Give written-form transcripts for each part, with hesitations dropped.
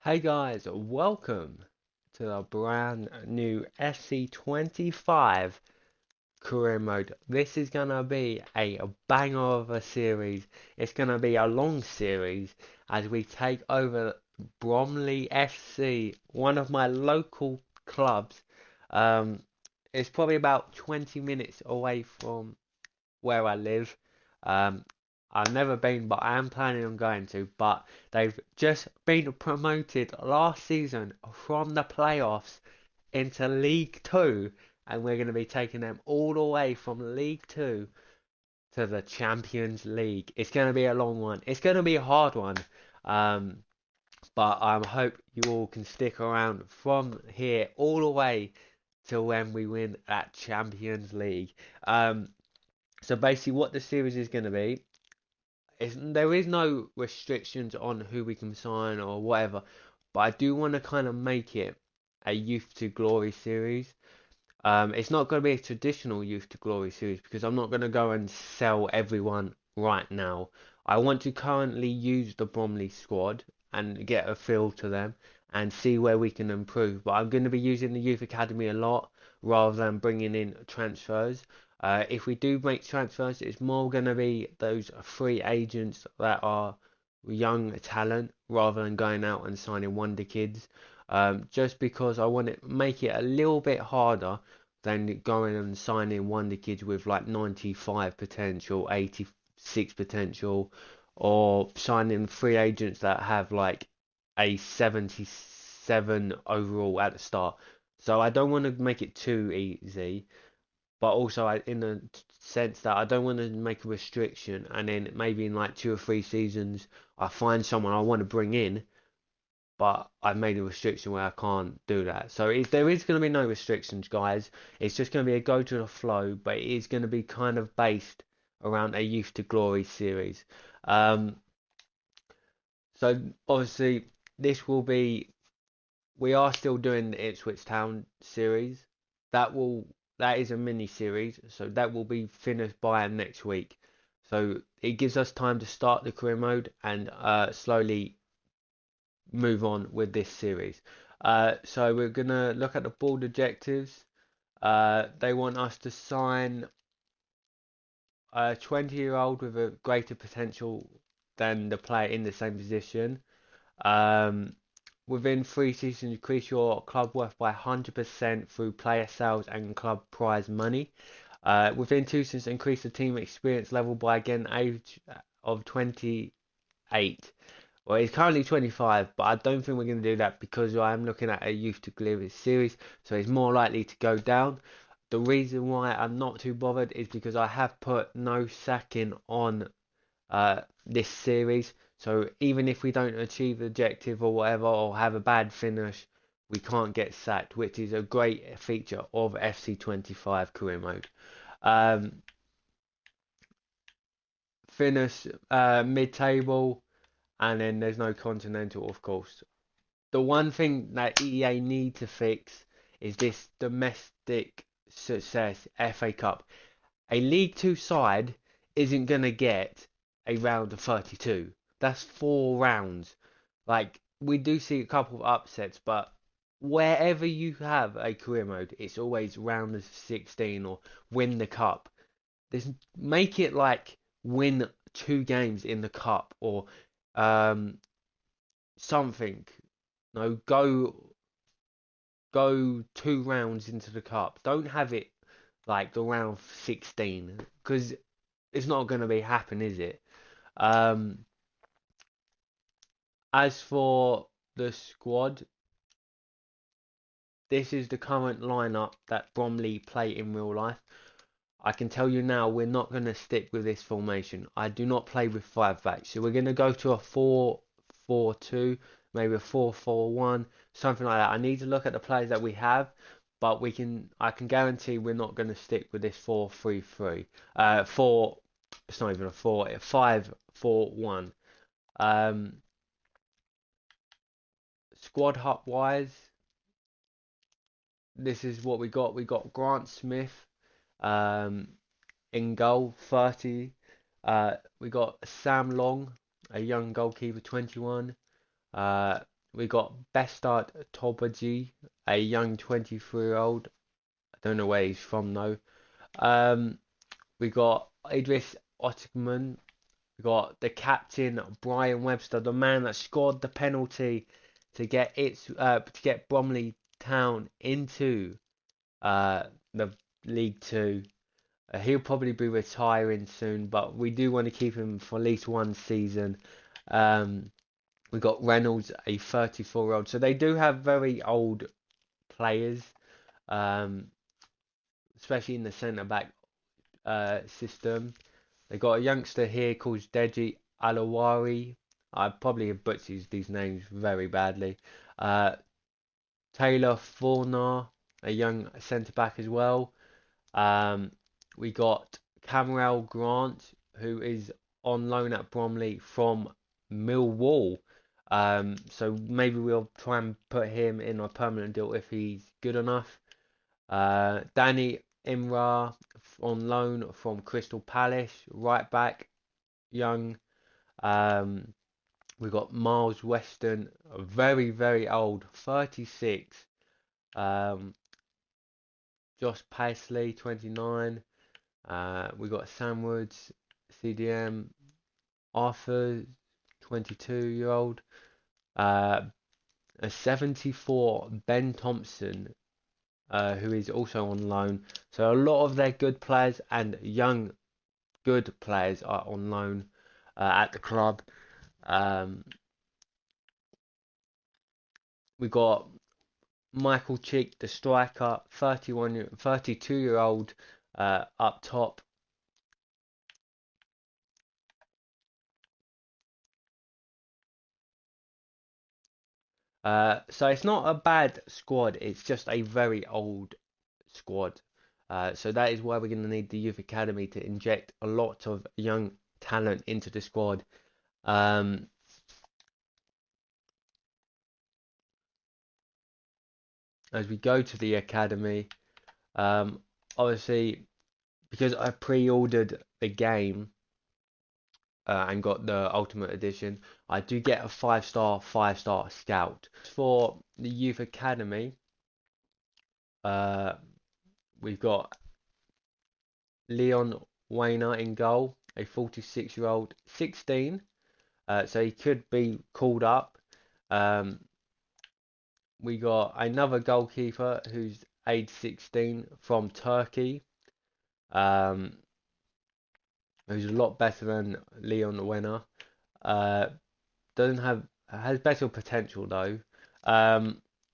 Hey guys, welcome to the brand new FC25 career mode. This is gonna be a banger of a series. It's gonna be a long series as we take over Bromley FC, one of my local clubs. Um, it's probably about 20 minutes away from where I live. Um, I've never been, but I am planning on going to. But they've just been promoted last season from the playoffs into League Two, and we're going to be taking them all the way from League Two to the Champions League. It's going to be a long one. It's going to be a hard one. Um, but I hope you all can stick around from here all the way till when we win that Champions League. So basically, what the series is going to be is there is no restrictions on who we can sign or whatever, but I do want to kind of make it a Youth to Glory series. It's not going to be a traditional Youth to Glory series because I'm not going to go and sell everyone right now. I want to currently use the Bromley squad and get a feel to them and see where we can improve. But I'm going to be using the Youth Academy a lot rather than bringing in transfers. If we do make transfers, it's more going to be those free agents that are young talent rather than going out and signing wonder kids. Just because I want to make it a little bit harder than going and signing wonder kids with like 95 potential, 86 potential, or signing free agents that have like a 77 overall at the start. So I don't want to make it too easy, but also in the sense that I don't want to make a restriction and then maybe in like 2 or 3 seasons I find someone I want to bring in, but I've made a restriction where I can't do that. So there is going to be no restrictions, guys. It's just going to be a go to the flow, but it is going to be kind of based around a Youth to Glory series. Um, so obviously this will be we are still doing the Ipswich Town series. That is a mini series, so that will be finished by next week. So it gives us time to start the career mode and slowly move on with this series. So we're gonna look at the board objectives. They want us to sign a 20-year-old with a greater potential than the player in the same position. Um, Within 3 seasons, increase your club worth by 100% through player sales and club prize money. Within 2 seasons, increase the team experience level by again age of 28. Well, it's currently 25, but I don't think we're going to do that because I am looking at a Youth to Glory series, so it's more likely to go down. The reason why I'm not too bothered is because I have put no sacking on this series. So even if we don't achieve the objective or whatever, or have a bad finish, we can't get sacked, which is a great feature of FC25 career mode. Finish mid-table, and then there's no continental, of course. The one thing that EA need to fix is this domestic success FA Cup. A League 2 side isn't going to get a round of 32. That's 4 rounds. Like, we do see a couple of upsets, but wherever you have a career mode, it's always round of 16 or win the cup. Make it like win 2 games in the cup, or something. No, go 2 rounds into the cup. Don't have it like the round 16, because it's not going to be happen, is it? As for the squad, this is the current lineup that Bromley play in real life. I can tell you now, we're not going to stick with this formation. I do not play with 5 backs, so we're going to go to a 4-4-2, maybe a 4-4-1, something like that. I need to look at the players that we have, but I can guarantee we're not going to stick with this 4-3-3. It's not even a 4, 5-4-1. Squad hut wise, this is what we got. We got Grant Smith in goal, 30. We got Sam Long, a young goalkeeper, 21. We got Bestard Tobaji, a young 23-year-old. I don't know where he's from though. We got Idris Ottoman. We got the captain, Brian Webster, the man that scored the penalty to get Bromley Town into the League 2. He'll probably be retiring soon, but we do want to keep him for at least 1 season. We got Reynolds, a 34-year-old. So they do have very old players, especially in the centre-back system. They got a youngster here called Deji Alawari. I probably have butchered these names very badly. Taylor Fornar, a young centre-back as well. We got Cameron Grant, who is on loan at Bromley from Millwall. So maybe we'll try and put him in a permanent deal if he's good enough. Danny Imra on loan from Crystal Palace, right back, young. We got Miles Weston, very, very old, 36. Josh Paisley, 29. We got Sam Woods, CDM. Arthur, 22-year-old. A 74, Ben Thompson, who is also on loan. So a lot of their good players and young good players are on loan at the club. We got Michael Chick, the striker, 32-year-old, up top. So it's not a bad squad, it's just a very old squad. So that is why we're going to need the youth academy to inject a lot of young talent into the squad. As we go to the academy, obviously, because I pre-ordered the game and got the Ultimate Edition, I do get a 5-star scout. For the youth academy, we've got Leon Wayner in goal, a 46-year-old, 16. So he could be called up. We got another goalkeeper who's age 16 from Turkey, who's a lot better than Leon Wayner. Has better potential though.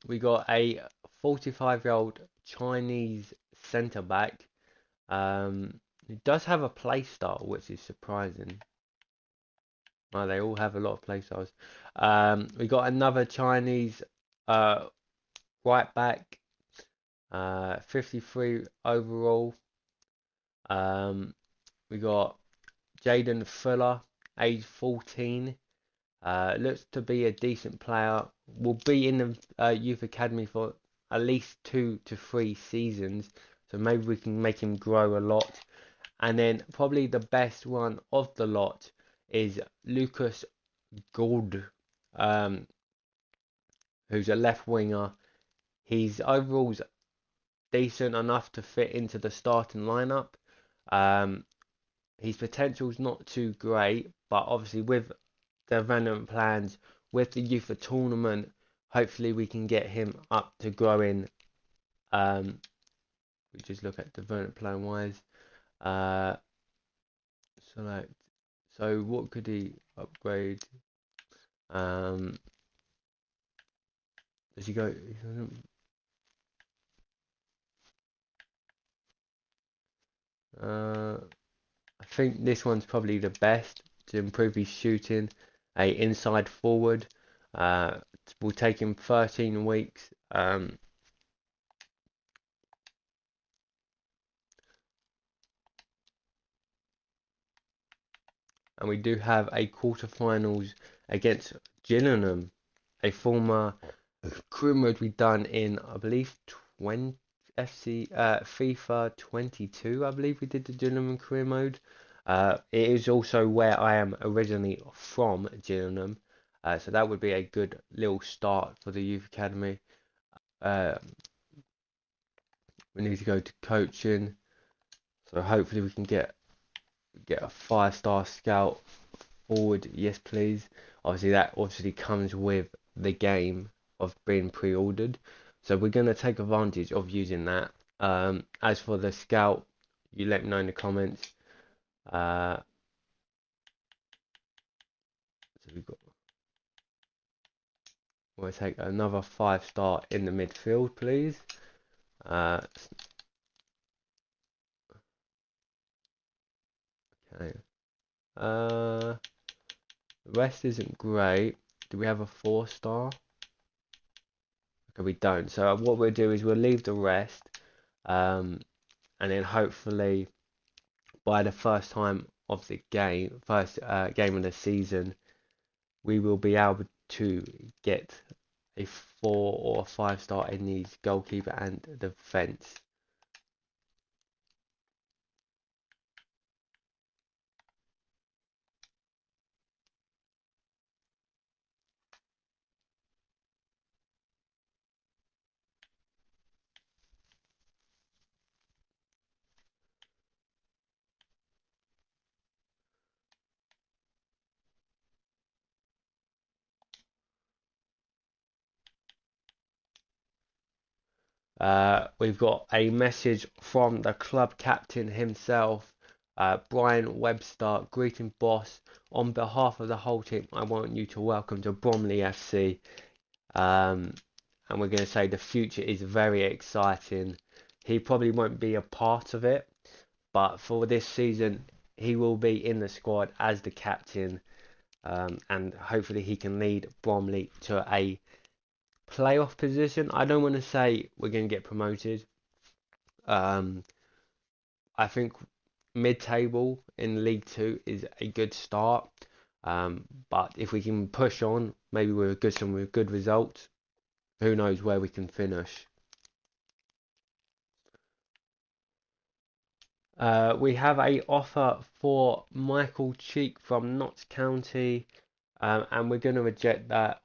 We got a 45-year-old Chinese centre back. He does have a play style, which is surprising. Oh, they all have a lot of play styles. We got another Chinese right back, 53 overall. We got Jaden Fuller, age 14. Looks to be a decent player. Will be in the youth academy for at least 2 to 3 seasons. So maybe we can make him grow a lot. And then probably the best one of the lot is Lucas Gould, who's a left winger. His overall's decent enough to fit into the starting lineup. His potential's not too great, but obviously with development plans, with the youth tournament, hopefully we can get him up to growing. We just look at development plan wise. Select. So what could he upgrade? Does he go? I think this one's probably the best to improve his shooting. A inside forward. Will take him 13 weeks. And we do have a quarterfinals against Gillingham, a former career mode we done in, I believe, FIFA 22. I believe we did the Gillingham career mode. It is also where I am originally from, Gillingham. So that would be a good little start for the youth academy. We need to go to coaching. So hopefully we can get a 5-star scout forward. Yes, please. Obviously that comes with the game of being pre-ordered. So we're going to take advantage of using that. As for the scout, you let me know in the comments. So we'll take another 5-star in the midfield, please. Okay. The rest isn't great. Do we have a 4-star? Okay, we don't. So what we'll do is we'll leave the rest, and then hopefully by the first time of the game, game of the season, we will be able to get a 4 or a 5-star in these goalkeeper and defense. We've got a message from the club captain himself, Brian Webster. Greeting, boss. On behalf of the whole team, I want you to welcome to Bromley FC. And we're going to say the future is very exciting. He probably won't be a part of it, but for this season, he will be in the squad as the captain. And hopefully he can lead Bromley to a playoff position. I don't want to say we're going to get promoted. I think mid-table in League 2 is a good start. But if we can push on, maybe with good results, who knows where we can finish. We have a offer for Michael Cheek from Notts County, and we're going to reject that.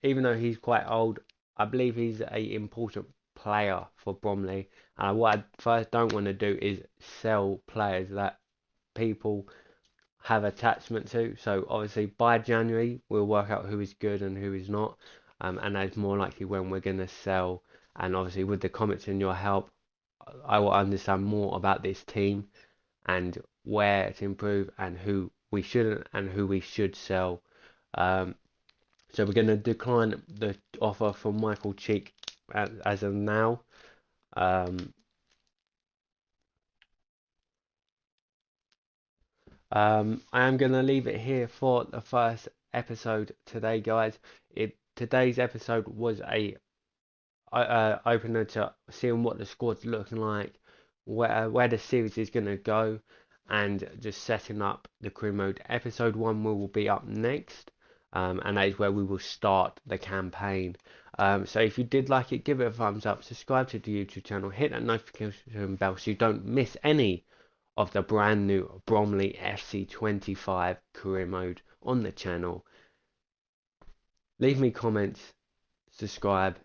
Even though he's quite old, I believe he's an important player for Bromley. And what I first don't want to do is sell players that people have attachment to. So obviously by January we'll work out who is good and who is not, and that's more likely when we're going to sell. And obviously with the comments and your help, I will understand more about this team and where to improve and who we shouldn't and who we should sell. So we're going to decline the offer from Michael Cheek as of now. I am gonna leave it here for the first episode today, guys. Today's episode was a opener to seeing what the squad's looking like, where the series is gonna go, and just setting up the career mode. Episode 1 will be up next, and that is where we will start the campaign. So if you did like it, give it a thumbs up, subscribe to the YouTube channel, hit that notification bell so you don't miss any of the brand new Bromley FC25 career mode on the channel. Leave me comments, subscribe,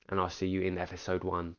and I'll see you in episode 1.